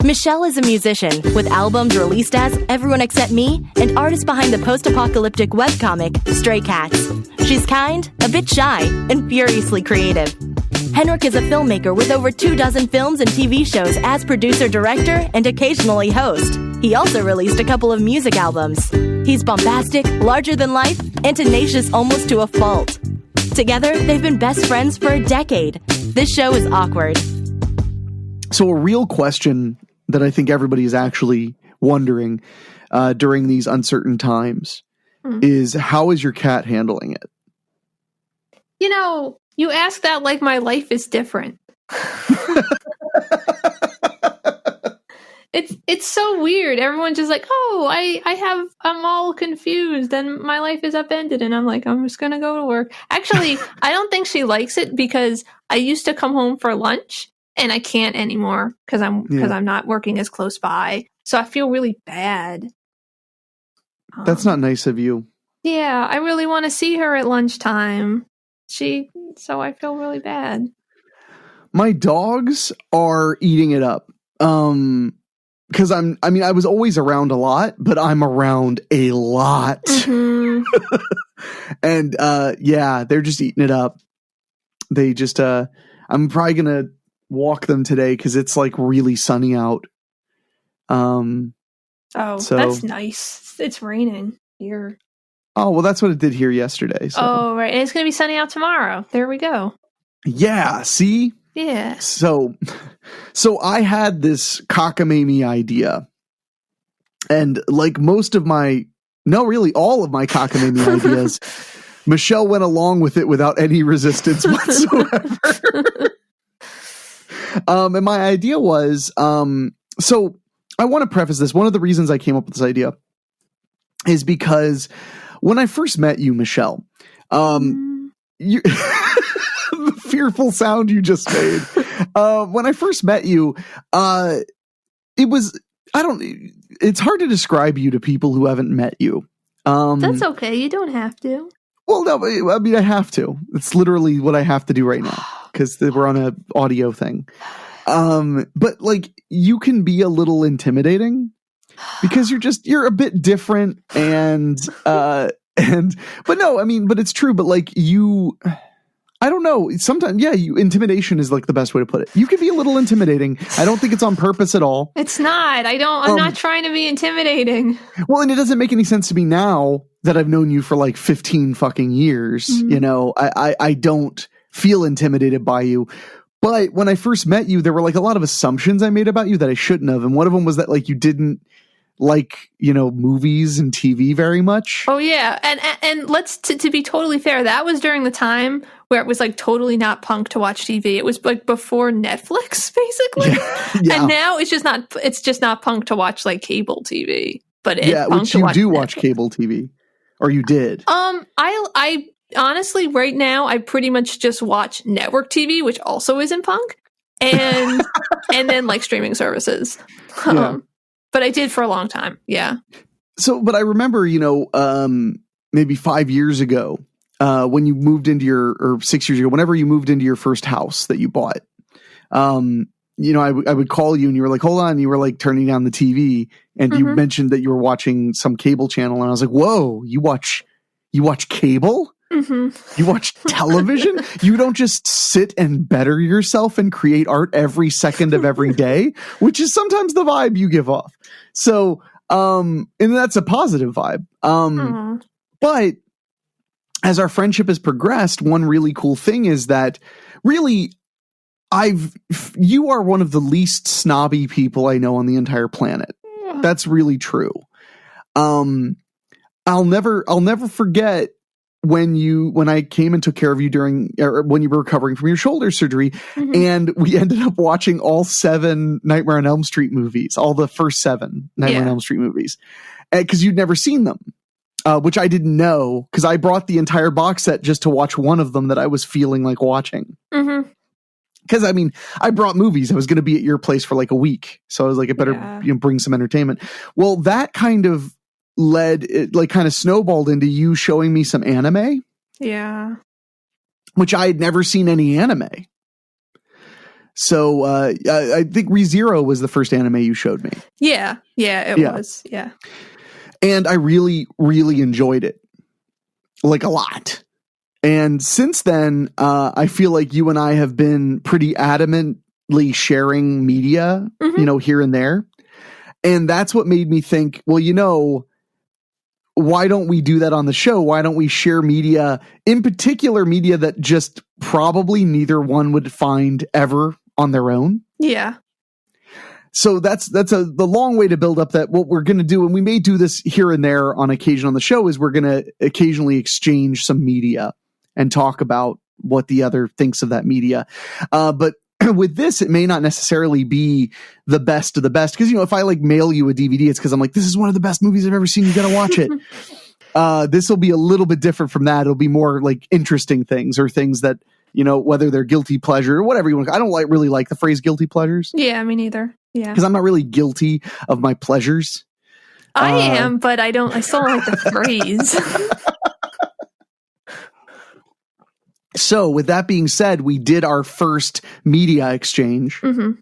Michelle is a musician with albums released as Everyone Except Me and artist behind the post-apocalyptic webcomic Stray Cats. She's kind, a bit shy, and furiously creative. Henrique is a filmmaker with over 24 films and TV shows as producer, director, and occasionally host. He also released a couple of music albums. He's bombastic, larger than life, and tenacious almost to a fault. Together, they've been best friends for a decade. This show is awkward. So a real question that I think everybody is actually wondering during these uncertain times is, how is your cat handling it? You know, you ask that like my life is different. It's so weird. Everyone's just like, oh, I'm all confused and my life is upended. And I'm like, I'm just going to go to work. Actually, I don't think she likes it because I used to come home for lunch and I can't anymore because I'm not working as close by. So I feel really bad. That's not nice of you. Yeah, I really want to see her at lunchtime. So I feel really bad. My dogs are eating it up. Because I was always around a lot, but I'm around a lot. Mm-hmm. And they're just eating it up. They just I'm probably gonna walk them today because it's like really sunny out. That's nice. It's raining here. Oh, well, that's what it did here yesterday. So. Oh, right. And it's gonna be sunny out tomorrow. There we go. Yeah, see? Yeah. So I had this cockamamie idea, and like all of my cockamamie ideas, Michelle went along with it without any resistance whatsoever. And my idea was, so I want to preface this. One of the reasons I came up with this idea is because when I first met you, Michelle, you the fearful sound you just made. When I first met you, it's hard to describe you to people who haven't met you. That's okay. You don't have to. Well, no, I mean, I have to. It's literally what I have to do right now because we're on an audio thing. But like, you can be a little intimidating because you're a bit different but it's true. But like I don't know. Sometimes, intimidation is like the best way to put it. You can be a little intimidating. I don't think it's on purpose at all. It's not. I'm not trying to be intimidating. Well, and it doesn't make any sense to me now that I've known you for like 15 fucking years. Mm-hmm. You know, I don't feel intimidated by you. But when I first met you, there were like a lot of assumptions I made about you that I shouldn't have. And one of them was that like you didn't like, movies and TV very much. Oh yeah. And let's to be totally fair, that was during the time where it was like totally not punk to watch TV. It was like before Netflix basically. Yeah. And now it's just not punk to watch like cable TV. But which you do watch cable TV. Or you did. I honestly right now I pretty much just watch network TV, which also isn't punk. And and then like streaming services. Yeah. But I did for a long time. Yeah. So, but I remember, maybe 5 years ago, when you moved into or 6 years ago, whenever you moved into your first house that you bought, I would call you and you were like, hold on. You were like turning down the TV and you mentioned that you were watching some cable channel. And I was like, whoa, you watch cable? Mm-hmm. You watch television? You don't just sit and better yourself and create art every second of every day, which is sometimes the vibe you give off. So, and that's a positive vibe. But as our friendship has progressed, one really cool thing is that really you are one of the least snobby people I know on the entire planet. That's really true. I'll never forget when I came and took care of you when you were recovering from your shoulder surgery, and we ended up watching all 7 Nightmare on Elm Street movies, all the first 7 Nightmare on Elm Street movies, because you'd never seen them, which I didn't know because I brought the entire box set just to watch one of them that I was feeling like watching. Because I brought movies. I was going to be at your place for like a week, so I was like, I better bring some entertainment. Well, that kind of kind of snowballed into you showing me some anime. Yeah. Which I had never seen any anime. So I think ReZero was the first anime you showed me. Yeah, it was. Yeah. And I really, really enjoyed it. Like a lot. And since then, I feel like you and I have been pretty adamantly sharing media, here and there. And that's what made me think, well, why don't we do that on the show? Why don't we share media, in particular media that just probably neither one would find ever on their own? Yeah. So that's the long way to build up that what we're going to do, and we may do this here and there on occasion on the show, is we're going to occasionally exchange some media and talk about what the other thinks of that media. But with this, it may not necessarily be the best of the best. Because, if I mail you a DVD, it's because I'm like, this is one of the best movies I've ever seen. You got to watch it. This will be a little bit different from that. It'll be more interesting things or things that, whether they're guilty pleasure or whatever you want. I don't really like the phrase guilty pleasures. Yeah, me neither. Yeah. Because I'm not really guilty of my pleasures. I am, but I still don't like the phrase. So with that being said, we did our first media exchange. Mm-hmm.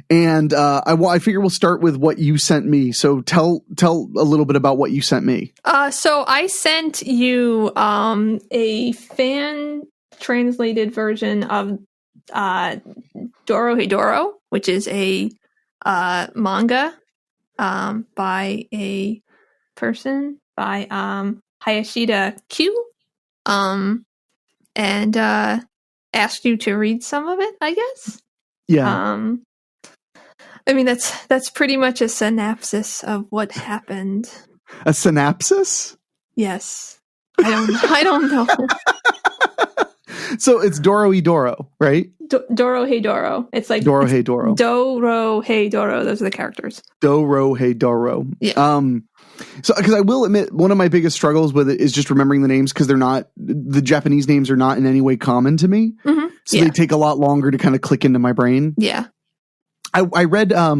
And I figure we'll start with what you sent me. So tell a little bit about what you sent me. So I sent you a fan translated version of Dorohedoro, which is a manga by a person by Hayashida Q. And asked you to read some of it, I guess. Yeah. I mean, that's pretty much a synopsis of what happened. A synopsis? Yes. I don't know. So it's Dorohedoro, right? Dorohedoro. It's like Dorohedoro. Dorohedoro. Those are the characters. Dorohedoro. Yeah. So, because I will admit, one of my biggest struggles with it is just remembering the names, because the Japanese names are not in any way common to me. Mm-hmm. So they take a lot longer to kind of click into my brain. Yeah. I read, I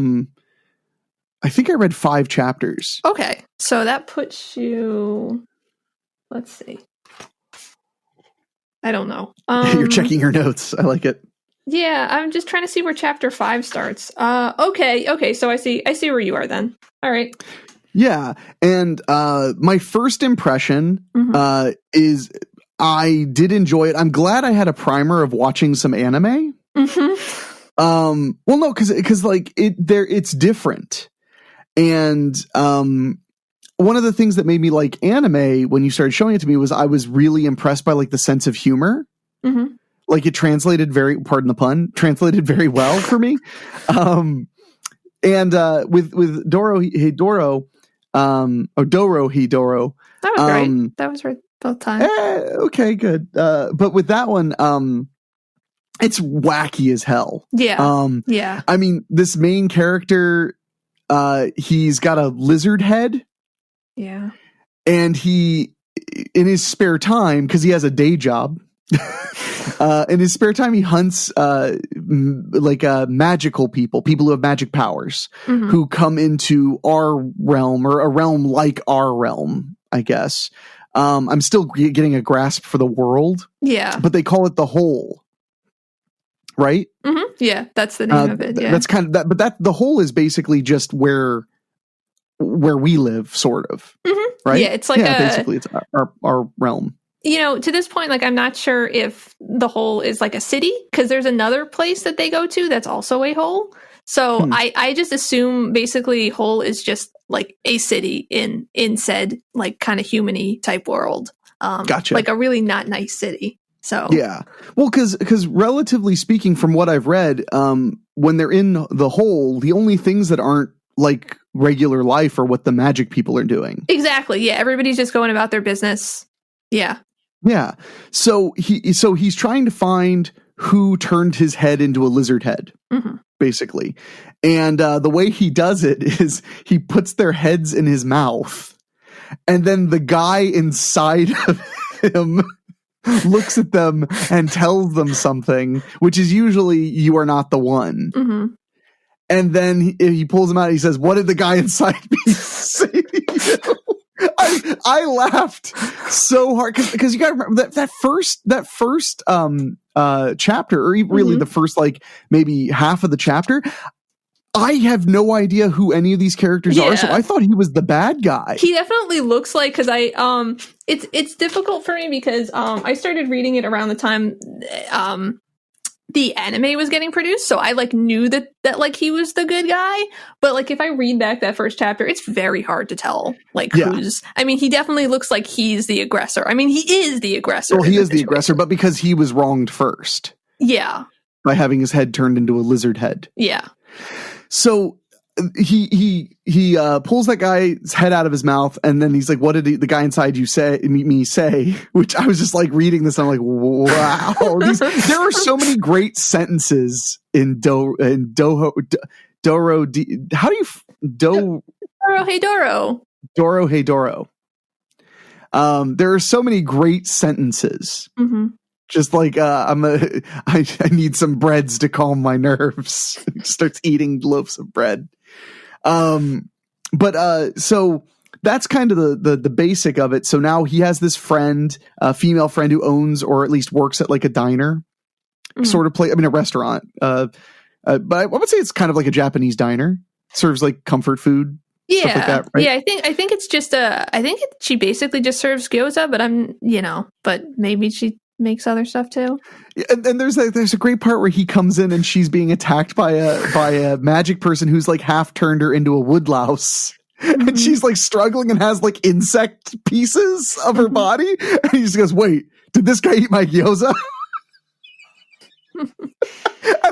think I read 5 chapters. Okay. So that puts you, let's see. I don't know. You're checking your notes. I like it. Yeah, I'm just trying to see where chapter 5 starts. Okay. So I see where you are then. All right. Yeah. And my first impression is I did enjoy it. I'm glad I had a primer of watching some anime. Mm-hmm. Well, no, because it's different. And one of the things that made me like anime when you started showing it to me was I was really impressed by the sense of humor. Mm-hmm. It translated pardon the pun, translated very well for me. And with Dorohedoro, Dorohedoro. That was right. That was right both times. Okay, good. But with that one, it's wacky as hell. Yeah. Yeah. I mean, this main character, he's got a lizard head. Yeah. And he, in his spare time, because he has a day job, in his spare time, he hunts magical people who have magic powers, who come into our realm, or a realm like our realm, I guess. I'm still getting a grasp for the world. Yeah. But they call it the Whole. Right? Mm-hmm. Yeah, that's the name of it. Yeah. That's kind of that, but the Whole is basically just where we live, sort of. Mm-hmm. Right? Yeah, it's basically it's our realm. To this point, I'm not sure if the Whole is a city, because there's another place that they go to that's also a Whole. So I just assume basically Whole is just a city in said kind of human-y type world. Gotcha. A really not nice city. So yeah, well, because relatively speaking, from what I've read, when they're in the Whole, the only things that aren't regular life are what the magic people are doing. Exactly. Yeah, everybody's just going about their business. Yeah. Yeah. So he's trying to find who turned his head into a lizard head, basically, and the way he does it is he puts their heads in his mouth, and then the guy inside of him looks at them and tells them something, which is usually, "You are not the one." Mm-hmm. And then he pulls them out. And he says, "What did the guy inside me say to you?" I laughed so hard because you got to remember that first chapter, or even really the first like maybe half of the chapter, I have no idea who any of these characters are, so I thought he was the bad guy. He definitely looks like, because it's difficult for me because I started reading it around the time the anime was getting produced, so I like knew that like he was the good guy, but like if I read back that first chapter, it's very hard to tell like who's. I mean, he definitely looks like he's the aggressor. I mean, he is the aggressor. Well, he is the aggressor, but because he was wronged first. Yeah. By having his head turned into a lizard head. Yeah. So he pulls that guy's head out of his mouth, and then he's like, "What did the guy inside you say?" Which I was just like reading this, and I'm like, "Wow!" There are so many great sentences in Dorohedoro. Dorohedoro. There are so many great sentences. Mm-hmm. Just like I need some breads to calm my nerves. He starts eating loaves of bread. So that's kind of the basic of it. So now he has this friend, a female friend who owns or at least works at like a diner sort of place. I mean, a restaurant. But I would say it's kind of like a Japanese diner. Serves like comfort food. Yeah. Stuff like that, right? Yeah. I think it's just she basically just serves gyoza, but but maybe she makes other stuff too. And there's a great part where he comes in and she's being attacked by a magic person who's like half turned her into a woodlouse. Mm-hmm. And she's like struggling and has like insect pieces of her body. And he just goes, "Wait, did this guy eat my gyoza?" And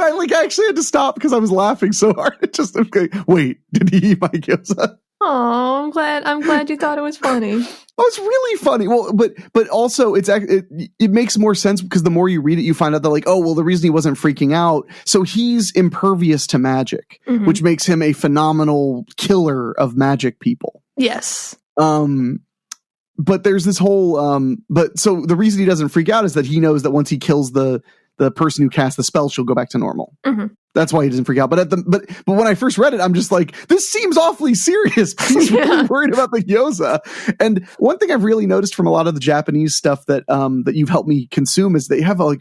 I like actually had to stop because I was laughing so hard. It just okay, wait, did he eat my gyoza? Oh, I'm glad you thought it was funny. Oh, it's really funny. Well, but also it makes more sense because the more you read it, you find out that like, oh, well, the reason he wasn't freaking out, so he's impervious to magic, which makes him a phenomenal killer of magic people. Yes. But there's this whole so the reason he doesn't freak out is that he knows that once he kills the person who cast the spell, she'll go back to normal. Mm-hmm. That's why he doesn't freak out. But when I first read it, I'm just like, this seems awfully serious. He's really worried about the gyoza. And one thing I've really noticed from a lot of the Japanese stuff that you've helped me consume is they have a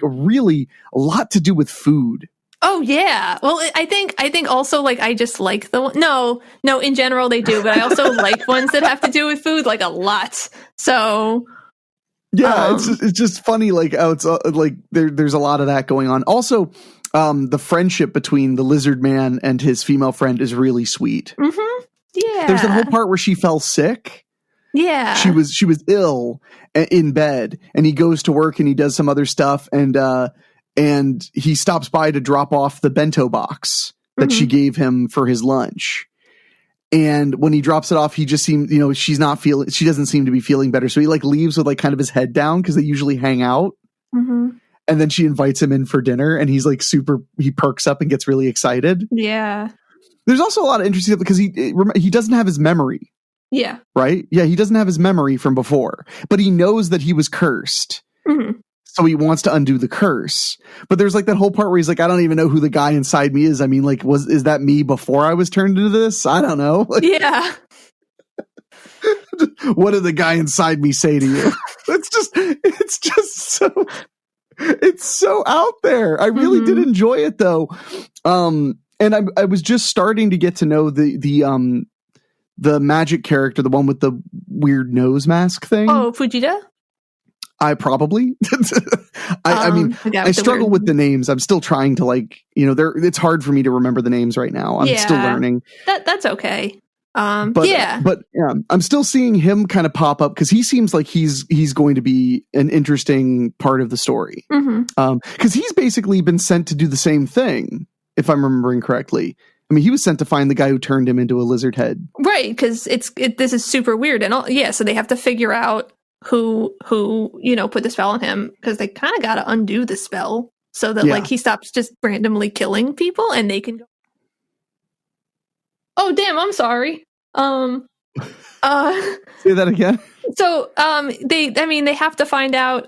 lot to do with food. Oh yeah. Well, I think also like I just like no, in general they do, but I also like ones that have to do with food like a lot. So yeah, it's just funny like how it's like there's a lot of that going on. Also, the friendship between the lizard man and his female friend is really sweet. Mm-hmm. Yeah. There's that whole part where she fell sick. Yeah. She was ill in bed, and he goes to work and he does some other stuff, and he stops by to drop off the bento box that she gave him for his lunch. And when he drops it off, he just seems, she doesn't seem to be feeling better. So he like leaves with like kind of his head down because they usually hang out. Mm-hmm. And then she invites him in for dinner and he's like he perks up and gets really excited. Yeah. There's also a lot of interesting stuff because he doesn't have his memory. Yeah. Right? Yeah. He doesn't have his memory from before, but he knows that he was cursed. Mm-hmm. So he wants to undo the curse. But there's like that whole part where he's like, I don't even know who the guy inside me is. I mean, like, is that me before I was turned into this? I don't know. Like, yeah. What did the guy inside me say to you? It's so out there. I really did enjoy it though. And I was just starting to get to know the magic character, the one with the weird nose mask thing. Oh, Fujita? I probably, I mean, I struggle with the names. I'm still trying to it's hard for me to remember the names right now. I'm still learning. That's okay. But I'm still seeing him kind of pop up because he seems like he's going to be an interesting part of the story. Because he's basically been sent to do the same thing, if I'm remembering correctly. I mean, he was sent to find the guy who turned him into a lizard head. Right, because this is super weird. And so they have to figure out who put the spell on him because they kind of got to undo the spell so that like he stops just randomly killing people and they can go. Oh damn! I'm sorry. Say that again. So they have to find out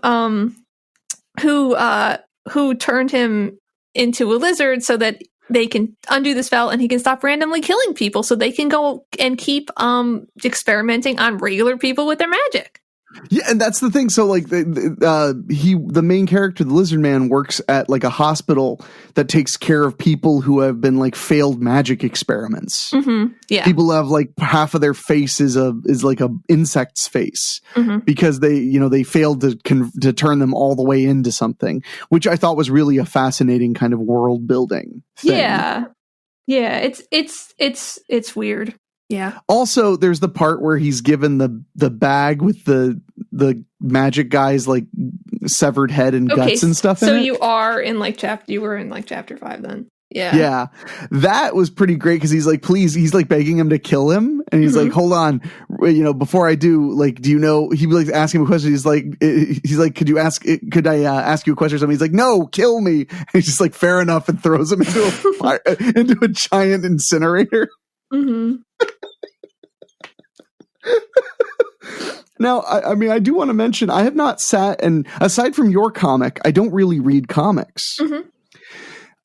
who turned him into a lizard so that they can undo the spell and he can stop randomly killing people so they can go and keep experimenting on regular people with their magic. Yeah, and that's the thing. So like the main character, the Lizard Man, works at like a hospital that takes care of people who have been like failed magic experiments. Mm-hmm. Yeah, people have like half of their face is like a insect's face because they failed to turn them all the way into something, which I thought was really a fascinating kind of world building thing. Yeah, it's weird. Yeah. Also, there's the part where he's given the bag with the magic guy's like severed head and guts and stuff in it. So you were in like chapter 5 then. Yeah. Yeah. That was pretty great because he's like, please, he's like begging him to kill him. And he's like, hold on, before I do, like, do you know, he like asking him a question. He's like, could I ask you a question or something? He's like, no, kill me. And he's just like, fair enough. And throws him into a giant incinerator. Mm-hmm. Now, I do want to mention, I have not sat and aside from your comic, I don't really read comics.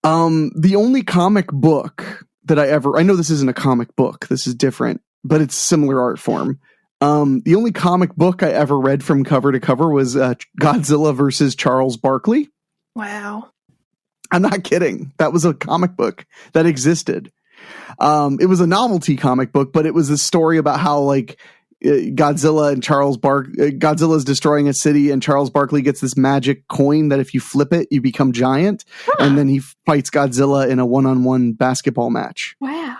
The only comic book that I know this isn't a comic book, this is different, but it's similar art form. The only comic book I ever read from cover to cover was Godzilla versus Charles Barkley. Wow. I'm not kidding. That was a comic book that existed. It was a novelty comic book, but it was a story about how like Godzilla is destroying a city, and Charles Barkley gets this magic coin that if you flip it, you become giant, and then he fights Godzilla in a one-on-one basketball match. Wow!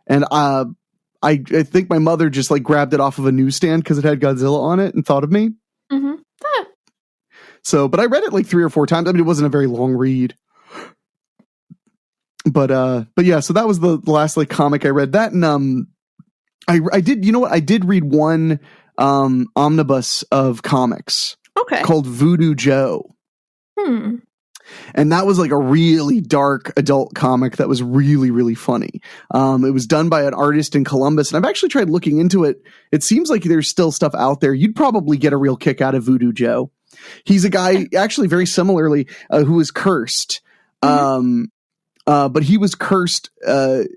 And I think my mother just like grabbed it off of a newsstand because it had Godzilla on it and thought of me. Mm-hmm. So, but I read it like 3 or 4 times. I mean, it wasn't a very long read. But yeah, so that was the last like comic I read. That and I did, you know what? I did read one omnibus of comics called Voodoo Joe. And that was like a really dark adult comic that was really, really funny. It was done by an artist in Columbus, and I've actually tried looking into it. It seems like there's still stuff out there. You'd probably get a real kick out of Voodoo Joe. He's a guy, actually very similarly, who is cursed. But he was cursed.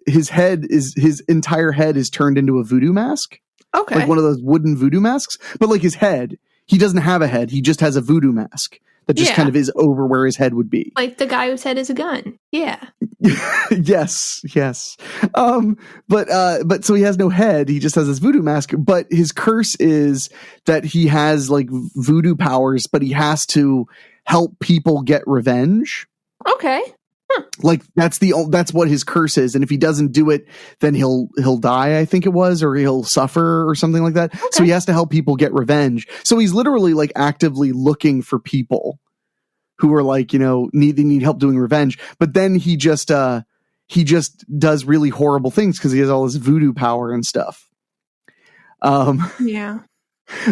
His entire head is turned into a voodoo mask. Okay. Like one of those wooden voodoo masks. But like his head, he doesn't have a head. He just has a voodoo mask that just kind of is over where his head would be. Like the guy whose head is a gun. Yeah. Yes. But so he has no head. He just has this voodoo mask. But his curse is that he has like voodoo powers, but he has to help people get revenge. Okay. Like that's what his curse is, and if he doesn't do it, then he'll die, I think it was, or he'll suffer or something like that. Okay. So he has to help people get revenge. So he's literally like actively looking for people who are like, need help doing revenge. But then he just does really horrible things because he has all this voodoo power and stuff. Yeah.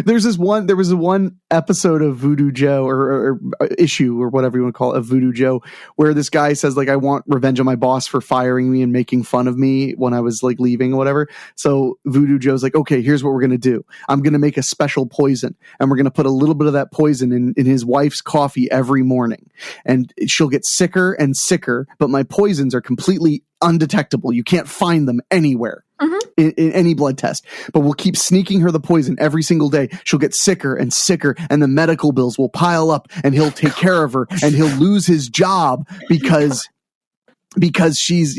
There was one episode of Voodoo Joe or issue or whatever you want to call it, of Voodoo Joe, where this guy says like, I want revenge on my boss for firing me and making fun of me when I was like leaving or whatever. So Voodoo Joe's like, okay, here's what we're going to do. I'm going to make a special poison, and we're going to put a little bit of that poison in his wife's coffee every morning, and she'll get sicker and sicker, but my poisons are completely undetectable. You can't find them anywhere. In any blood test, but we'll keep sneaking her the poison every single day. She'll get sicker and sicker, and the medical bills will pile up, and he'll take care of her, and he'll lose his job because she's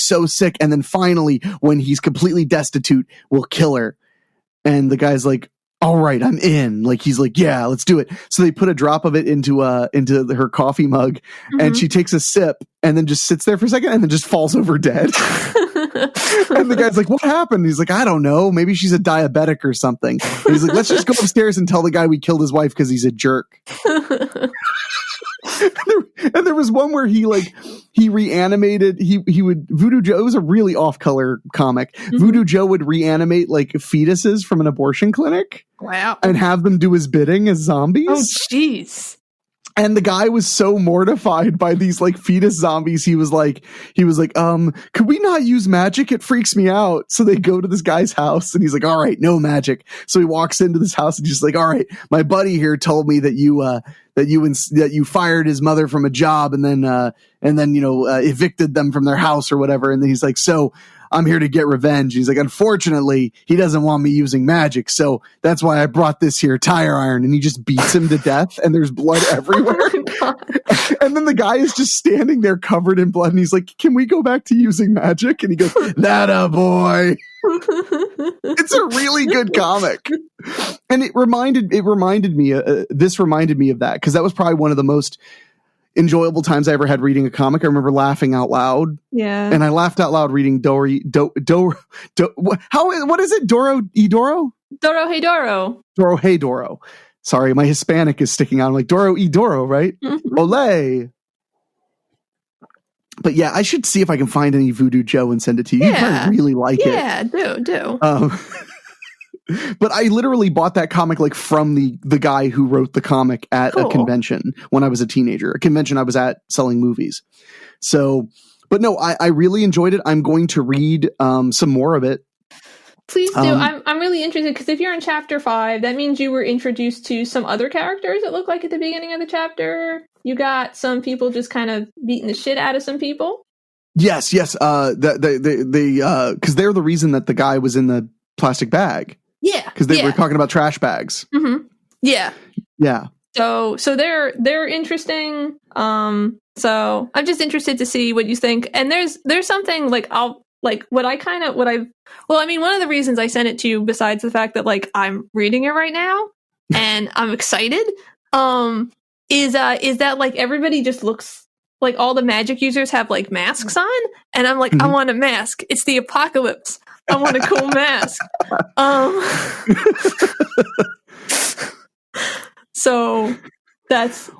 so sick. And then finally, when he's completely destitute, we'll kill her. And the guy's like, all right, I'm in. Like, he's like, yeah, let's do it. So they put a drop of it into her coffee mug, and she takes a sip and then just sits there for a second and then just falls over dead. And the guy's like, what happened? He's like, I don't know. Maybe she's a diabetic or something. And he's like, let's just go upstairs and tell the guy we killed his wife because he's a jerk. And there was one where he reanimated, Voodoo Joe, it was a really off-color comic. Voodoo Joe would reanimate like fetuses from an abortion clinic. Wow. And have them do his bidding as zombies. Oh, jeez. And the guy was so mortified by these like fetus zombies. He was like, could we not use magic? It freaks me out. So they go to this guy's house, and he's like, all right, no magic. So he walks into this house and he's like, all right, my buddy here told me that you fired his mother from a job and then evicted them from their house or whatever. And then he's like, so I'm here to get revenge. He's like, unfortunately, he doesn't want me using magic, so that's why I brought this here tire iron. And he just beats him to death, and there's blood everywhere. Oh And then the guy is just standing there covered in blood, and he's like, can we go back to using magic? And he goes, that a boy. It's a really good comic. And this reminded me of that, because that was probably one of the most enjoyable times I ever had reading a comic. I remember laughing out loud. Yeah. And I laughed out loud reading what is it? Dorohedoro? Dorohedoro. Dorohedoro. Sorry, my Hispanic is sticking out. I'm like, Dorohedoro, right? Mm-hmm. Ole. But yeah, I should see if I can find any Voodoo Joe and send it to you. Yeah. You probably really like it. Yeah, do. But I literally bought that comic like from the guy who wrote the comic at a convention when I was a teenager, a convention I was at selling movies. So, but no, I really enjoyed it. I'm going to read some more of it. Please do. I'm really interested, because if you're in chapter 5, that means you were introduced to some other characters, it looked like at the beginning of the chapter. You got some people just kind of beating the shit out of some people. Yes. Because they're the reason that the guy was in the plastic bag. Yeah. Because they were talking about trash bags. Mm-hmm. Yeah. Yeah. So they're interesting. So I'm just interested to see what you think. And there's something like one of the reasons I sent it to you, besides the fact that like I'm reading it right now and I'm excited, is that like everybody just looks like all the magic users have like masks on, and I'm like, I want a mask. It's the apocalypse. I want a cool mask. So that's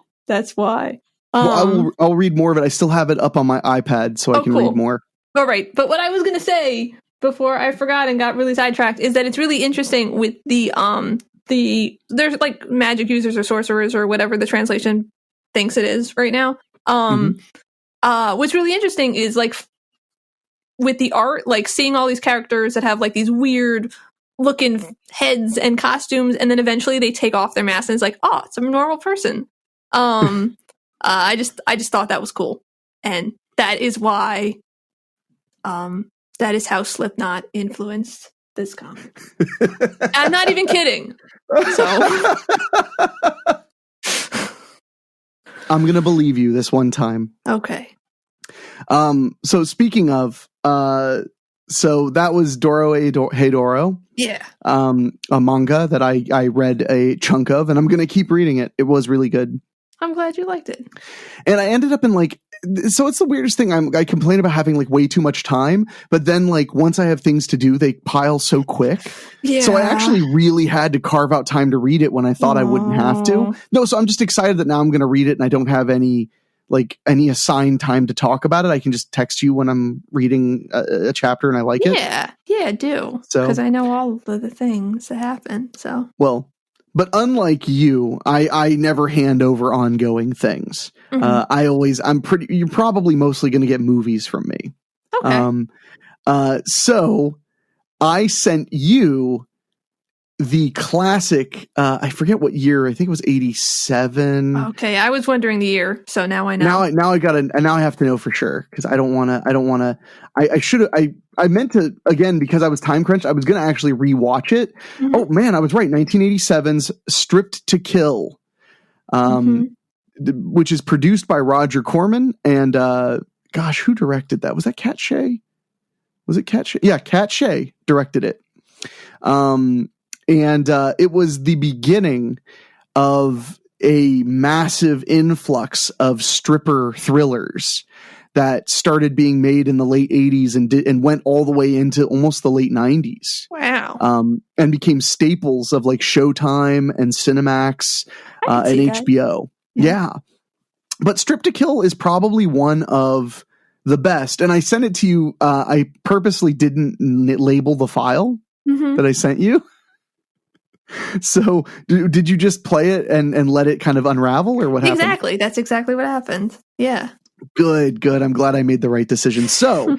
why. Well, I'll read more of it. I still have it up on my iPad, so I can read more. All right. But what I was going to say before I forgot and got really sidetracked is that it's really interesting with there's like magic users or sorcerers or whatever the translation thinks it is right now. What's really interesting is like with the art, like seeing all these characters that have like these weird looking heads and costumes, and then eventually they take off their masks and it's like, oh, it's a normal person. I just thought that was cool. And that is why that is how Slipknot influenced this comic. I'm not even kidding. So I'm going to believe you this one time. Okay. So speaking of, so that was Dorohedoro. Yeah. A manga that I read a chunk of, and I'm going to keep reading it. It was really good. I'm glad you liked it. And I ended up in like, so it's the weirdest thing. I complain about having like way too much time, but then like once I have things to do, they pile so quick. Yeah. So I actually really had to carve out time to read it when I thought I wouldn't have to. No, so I'm just excited that now I'm going to read it and I don't have any assigned time to talk about it. I can just text you when I'm reading a chapter and I like it. Yeah, do. So, because I know all of the things that happen. So, well, but unlike you, I never hand over ongoing things. You're probably mostly going to get movies from me. Okay. So I sent you the classic, I forget what year, I think it was 87. Okay. I was wondering the year. So now I know. Now I have to know for sure. Cause I meant to, again, because I was time crunched, I was going to actually rewatch it. Mm-hmm. Oh man, I was right. 1987's Stripped to Kill, which is produced by Roger Corman. And, gosh, who directed that? Was that Cat Shea? Was it Cat Shea? Yeah. Cat Shea directed it. And it was the beginning of a massive influx of stripper thrillers that started being made in the late 80s and went all the way into almost the late 90s. Wow. And became staples of like Showtime and Cinemax and HBO. Yeah. But Stripped to Kill is probably one of the best. And I sent it to you. I purposely didn't label the file that I sent you. So did you just play it and let it kind of unravel, or what happened? Exactly. That's exactly what happened. Yeah. Good. I'm glad I made the right decision. So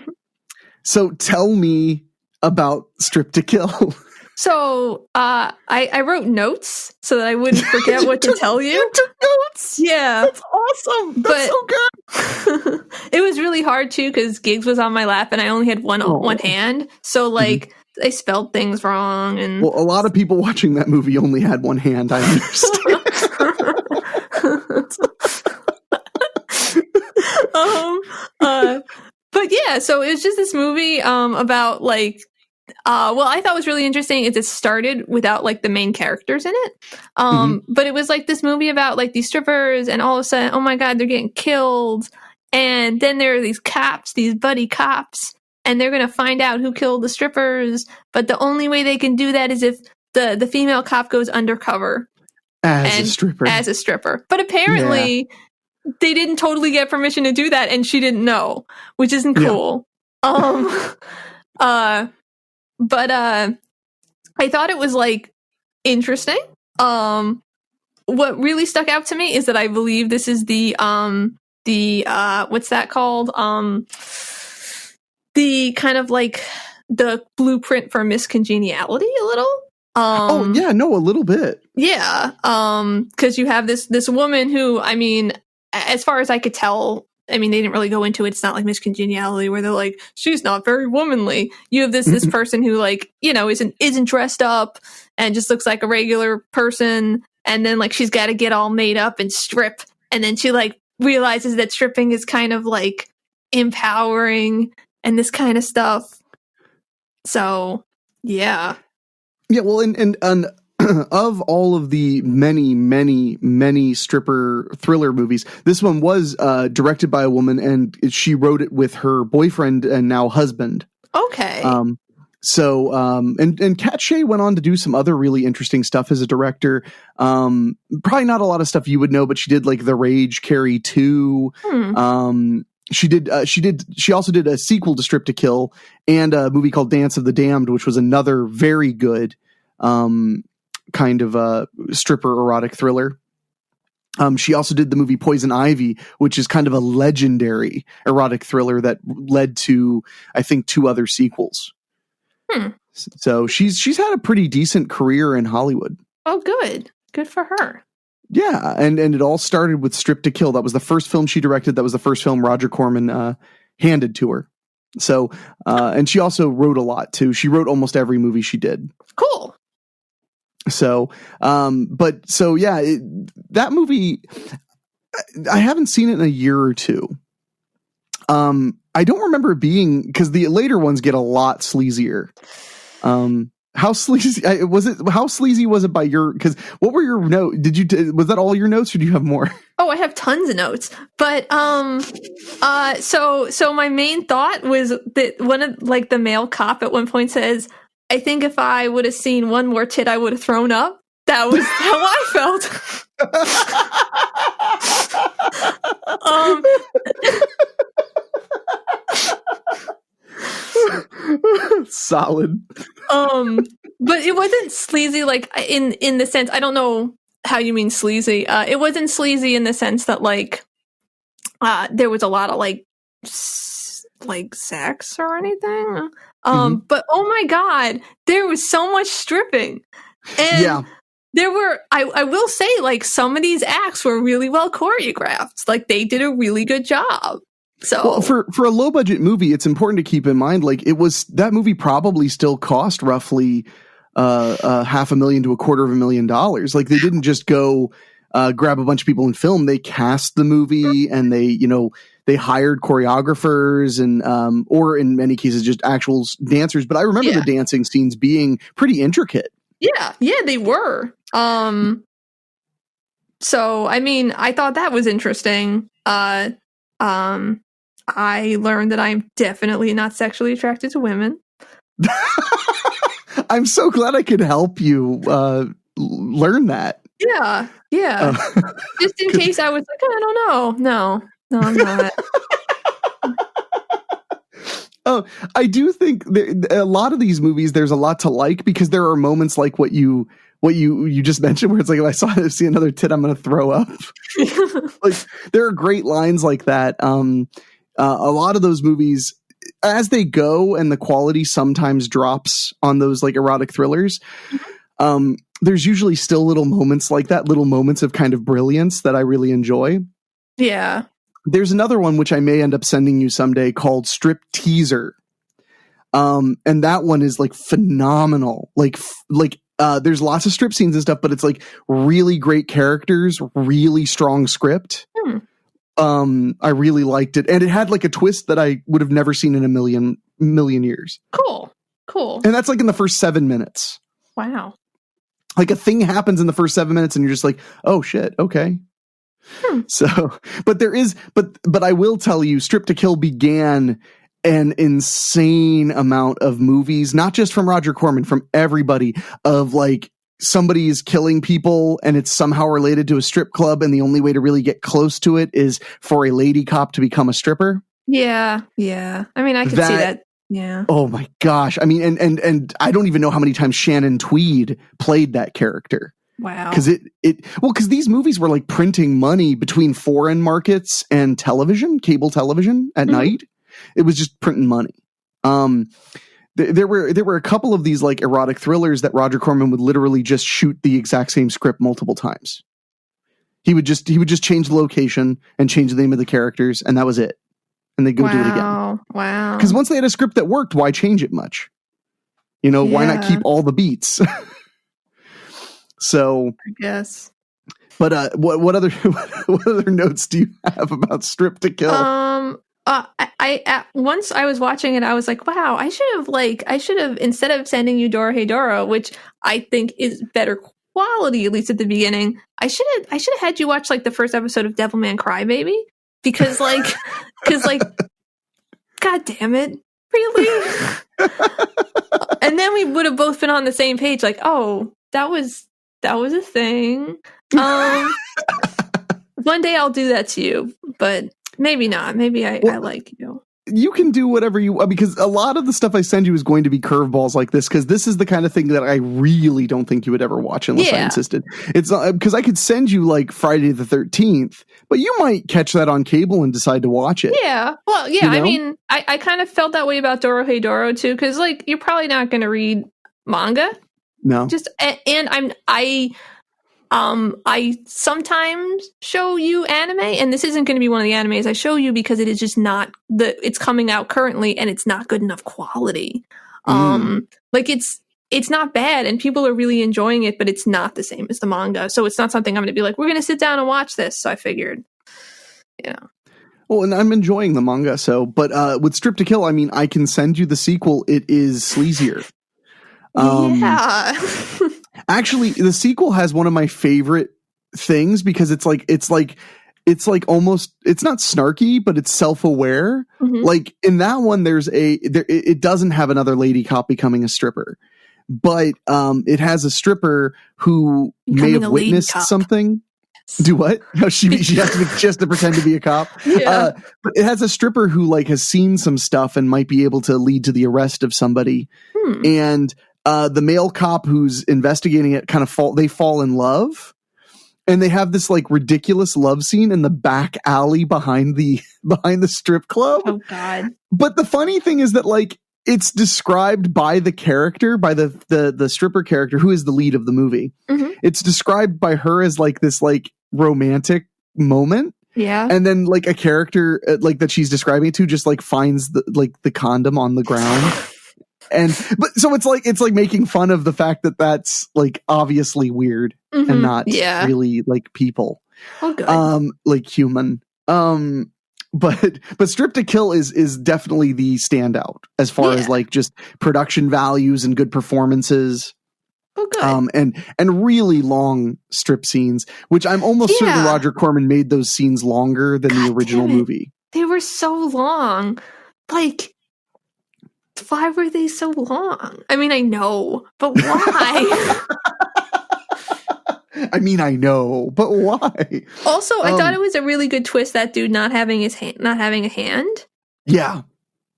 tell me about Stripped to Kill. So I wrote notes so that I wouldn't forget what to tell you. You took notes? Yeah. That's awesome. That's so good. It was really hard too because Gigs was on my lap and I only had one hand. So like I spelled things wrong and well, a lot of people watching that movie only had one hand, I understand. But yeah, so it was just this movie about like what I thought was really interesting is it started without like the main characters in it. But it was like this movie about like these strippers and all of a sudden, oh my God, they're getting killed. And then there are these cops, these buddy cops, and they're going to find out who killed the strippers. But the only way they can do that is if the female cop goes undercover. As a stripper. But apparently they didn't totally get permission to do that and she didn't know, which isn't cool. But I thought it was like interesting. What really stuck out to me is that I believe this is the what's that called? The kind of like the blueprint for miscongeniality a little. A little bit. Yeah. Because you have this woman who, I mean, as far as I could tell, I mean, they didn't really go into it. It's not like miscongeniality where they're like, she's not very womanly. You have this person who like, you know, isn't dressed up and just looks like a regular person. And then like, she's got to get all made up and strip. And then she like realizes that stripping is kind of like empowering and this kind of stuff. So yeah. Yeah. Well, and of all of the many stripper thriller movies, this one was directed by a woman, and she wrote it with her boyfriend and now husband. Okay. And Kat Shea went on to do some other really interesting stuff as a director. Probably not a lot of stuff you would know, but she did like The Rage, Carrie 2. She also did a sequel to Strip to Kill and a movie called Dance of the Damned, which was another very good kind of a stripper erotic thriller. She also did the movie Poison Ivy, which is kind of a legendary erotic thriller that led to, I think, 2 other sequels. So she's had a pretty decent career in Hollywood. Oh, good for her. Yeah, and it all started with Strip to Kill. That was the first film she directed. That was the first film Roger Corman handed to her. So, and she also wrote a lot too. She wrote almost every movie she did. Cool. So, that movie, I haven't seen it in a year or two. I don't remember it being, because the later ones get a lot sleazier. How sleazy was it? How sleazy was it by your? Because what were your notes? Was that all your notes, or do you have more? Oh, I have tons of notes. But so my main thought was that one of like the male cop at one point says, "I think if I would have seen one more tit, I would have thrown up." That was how I felt. Solid. But it wasn't sleazy like in the sense, I don't know how you mean sleazy. It wasn't sleazy in the sense that like there was a lot of like sex or anything. But oh my God, there was so much stripping. And there were, I will say, like, some of these acts were really well choreographed. Like, they did a really good job. So, well, for a low budget movie, it's important to keep in mind, like, that movie probably still cost roughly $500,000 to $250,000. Like, they didn't just go grab a bunch of people and film. They cast the movie and they hired choreographers and or in many cases just actual dancers. But I remember the dancing scenes being pretty intricate. Yeah, they were. So I mean, I thought that was interesting. I learned that I'm definitely not sexually attracted to women. I'm so glad I could help you learn that. Yeah. Just in case I was like, I don't know. No, I'm not. Oh, I do think a lot of these movies, there's a lot to like because there are moments like what you just mentioned where it's like, if I see another tit, I'm going to throw up. Like there are great lines like that. A lot of those movies, as they go and the quality sometimes drops on those like erotic thrillers, there's usually still little moments like that, little moments of kind of brilliance that I really enjoy. Yeah. There's another one which I may end up sending you someday called Strip Teaser. And that one is like phenomenal. There's lots of strip scenes and stuff, but it's like really great characters, really strong script. I really liked it. And it had like a twist that I would have never seen in a million years. Cool. And that's like in the first 7 minutes. Wow. Like a thing happens in the first 7 minutes and you're just like, oh shit. Okay. So, but I will tell you, Strip to Kill began an insane amount of movies, not just from Roger Corman, from everybody, of like somebody is killing people and it's somehow related to a strip club. And the only way to really get close to it is for a lady cop to become a stripper. Yeah. I mean, I could see that. Yeah. Oh my gosh. I mean, and I don't even know how many times Shannon Tweed played that character. Wow. Because these movies were like printing money between foreign markets and television, cable television at night. It was just printing money. There were a couple of these like erotic thrillers that Roger Corman would literally just shoot the exact same script multiple times. He would just change the location and change the name of the characters, and that was it. And they'd go do it again. Wow. Because once they had a script that worked, why change it much? Why not keep all the beats? So I guess. But what other notes do you have about Strip to Kill? Once I was watching it, I was like, wow, I should have instead of sending you Dorohedoro, which I think is better quality, at least at the beginning, I should have had you watch like the first episode of Devilman Crybaby, because God damn it, really? And then we would have both been on the same page, like, oh, that was a thing. One day I'll do that to you, but maybe not. Maybe I like you. You can do whatever you want, because a lot of the stuff I send you is going to be curveballs like this, because this is the kind of thing that I really don't think you would ever watch unless I insisted. It's because I could send you like Friday the 13th, but you might catch that on cable and decide to watch it. Yeah. Well, yeah. I mean, I kind of felt that way about Dorohedoro too, because like you're probably not going to read manga. No. I sometimes show you anime, and this isn't going to be one of the animes I show you because it is just not it's coming out currently and it's not good enough quality. Like it's not bad and people are really enjoying it, but it's not the same as the manga. So it's not something I'm going to be like, we're going to sit down and watch this. So I figured, Well, and I'm enjoying the manga. But with Strip to Kill, I mean, I can send you the sequel. It is sleazier. Actually, the sequel has one of my favorite things because it's almost, it's not snarky, but it's self-aware. Like in that one, it doesn't have another lady cop becoming a stripper, but it has a stripper who may have witnessed something. Do what? No, she has to pretend to be a cop. Yeah. But it has a stripper who like has seen some stuff and might be able to lead to the arrest of somebody. And the male cop who's investigating it they fall in love, and they have this like ridiculous love scene in the back alley behind the strip club. Oh God. But the funny thing is that like it's described by the character, by the stripper character who is the lead of the movie. It's described by her as like this like romantic moment. Yeah. And then like a character like that she's describing it to just like finds the condom on the ground. But so it's like making fun of the fact that that's like obviously weird and not really like people, like human. But Strip to Kill is definitely the standout as far as like just production values and good performances. Oh, good. And really long strip scenes, which I'm almost certain Roger Corman made those scenes longer than the original movie. They were so long. Like, why were they so long? I mean, I know, but why? I mean, I know, but why? Also, I thought it was a really good twist, that dude not having a hand. Yeah.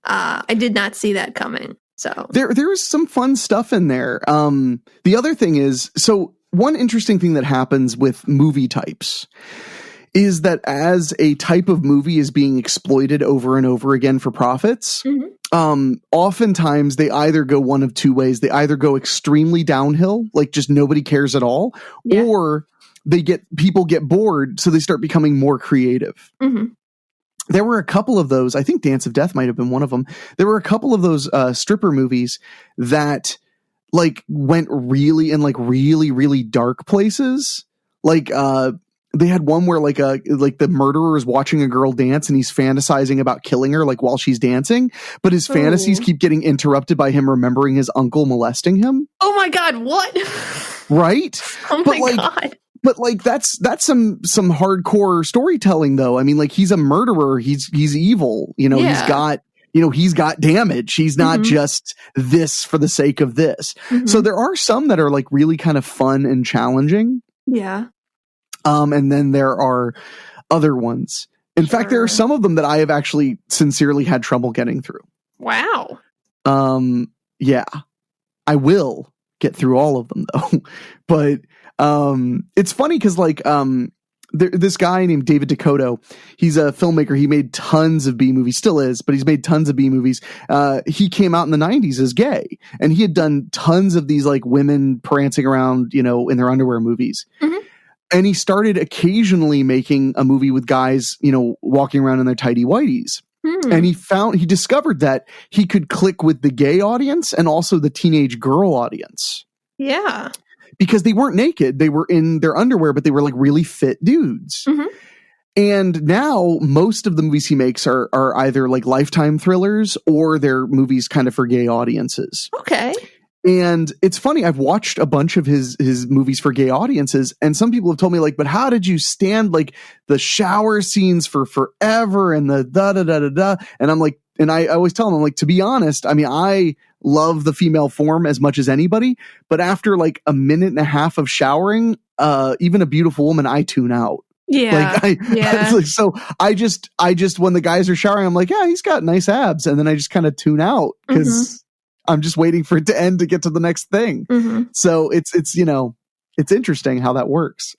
I did not see that coming. So there was some fun stuff in there. The other thing is, so one interesting thing that happens with movie types is that as a type of movie is being exploited over and over again for profits, oftentimes they either go one of two ways. They either go extremely downhill, like just nobody cares at all, or people get bored, so they start becoming more creative. There were a couple of those. I think Dance of Death might have been one of them. There were a couple of those stripper movies that like went really in like really, really dark places. Like they had one where like the murderer is watching a girl dance and he's fantasizing about killing her like while she's dancing, but his fantasies keep getting interrupted by him remembering his uncle molesting him. Oh my God, what? Right? Oh my God. But like that's some hardcore storytelling though. I mean, like he's a murderer. He's evil. You know, he's got damage. He's not just this for the sake of this. So there are some that are like really kind of fun and challenging. Yeah. And then there are other ones. In fact, there are some of them that I have actually sincerely had trouble getting through. Wow. Yeah. I will get through all of them though. But it's funny because like this guy named David Dakota, he's a filmmaker. He made tons of B movies, still is, but he's made tons of B movies. He came out in the 90s as gay, and he had done tons of these like women prancing around, you know, in their underwear movies. And he started occasionally making a movie with guys, you know, walking around in their tighty whities. And he discovered that he could click with the gay audience and also the teenage girl audience. Yeah. Because they weren't naked. They were in their underwear, but they were like really fit dudes. And now most of the movies he makes are either like Lifetime thrillers or they're movies kind of for gay audiences. Okay. And it's funny, I've watched a bunch of his movies for gay audiences, and some people have told me like, but how did you stand like the shower scenes for forever and the da-da-da-da-da? And I'm like, and I always tell them, I'm like, to be honest, I mean, I love the female form as much as anybody, but after like a minute and a half of showering, even a beautiful woman, I tune out. Yeah. Like, so I just, when the guys are showering, I'm like, yeah, he's got nice abs. And then I just kind of tune out because I'm just waiting for it to end to get to the next thing. So it's, you know, it's interesting how that works.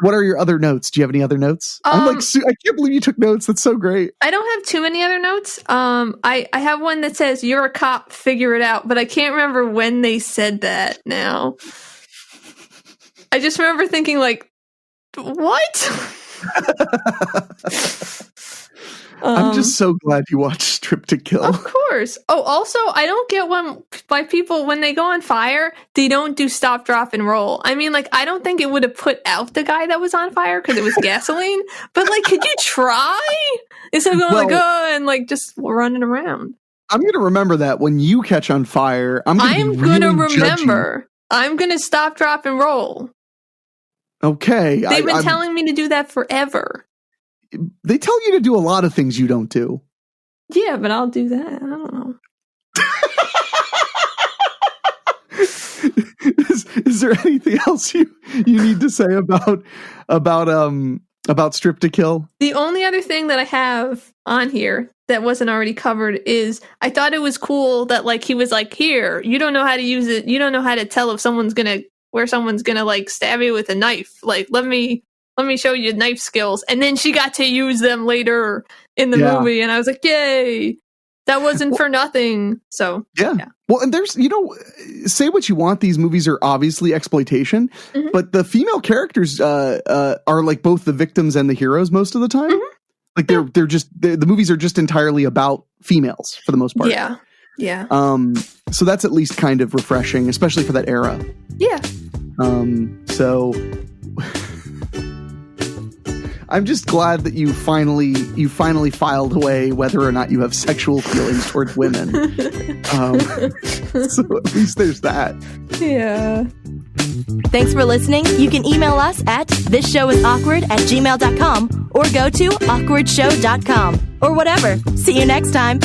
What are your other notes? Do you have any other notes? I'm like, I can't believe you took notes. That's so great. I don't have too many other notes. I have one that says, "You're a cop, figure it out," but I can't remember when they said that now. I just remember thinking like, what? I'm just so glad you watched Strip to Kill. Of course. Oh, also, I don't get why people, when they go on fire, they don't do stop, drop, and roll. I mean, like, I don't think it would have put out the guy that was on fire because it was gasoline. But, like, could you try? Instead of going and, like, just running around. I'm going to remember that when you catch on fire. I'm going to remember. I'm going to stop, drop, and roll. Okay. They've been telling me to do that forever. They tell you to do a lot of things you don't do. Yeah, but I'll do that. I don't know. Is there anything else you need to say about Strip to Kill? The only other thing that I have on here that wasn't already covered is I thought it was cool that like he was like, here, you don't know how to use it. You don't know how to tell if someone's gonna like stab you with a knife. Like, let me show you knife skills. And then she got to use them later in the movie. And I was like, yay, that wasn't for nothing. So, yeah. Well, and there's, you know, say what you want. These movies are obviously exploitation, but the female characters are like both the victims and the heroes most of the time. Like they're just, the movies are just entirely about females for the most part. Yeah. Yeah. So that's at least kind of refreshing, especially for that era. Yeah. So I'm just glad that you finally filed away whether or not you have sexual feelings towards women. So at least there's that. Yeah. Thanks for listening. You can email us at thisshowIsAwkward@gmail.com or go to awkwardshow.com or whatever. See you next time.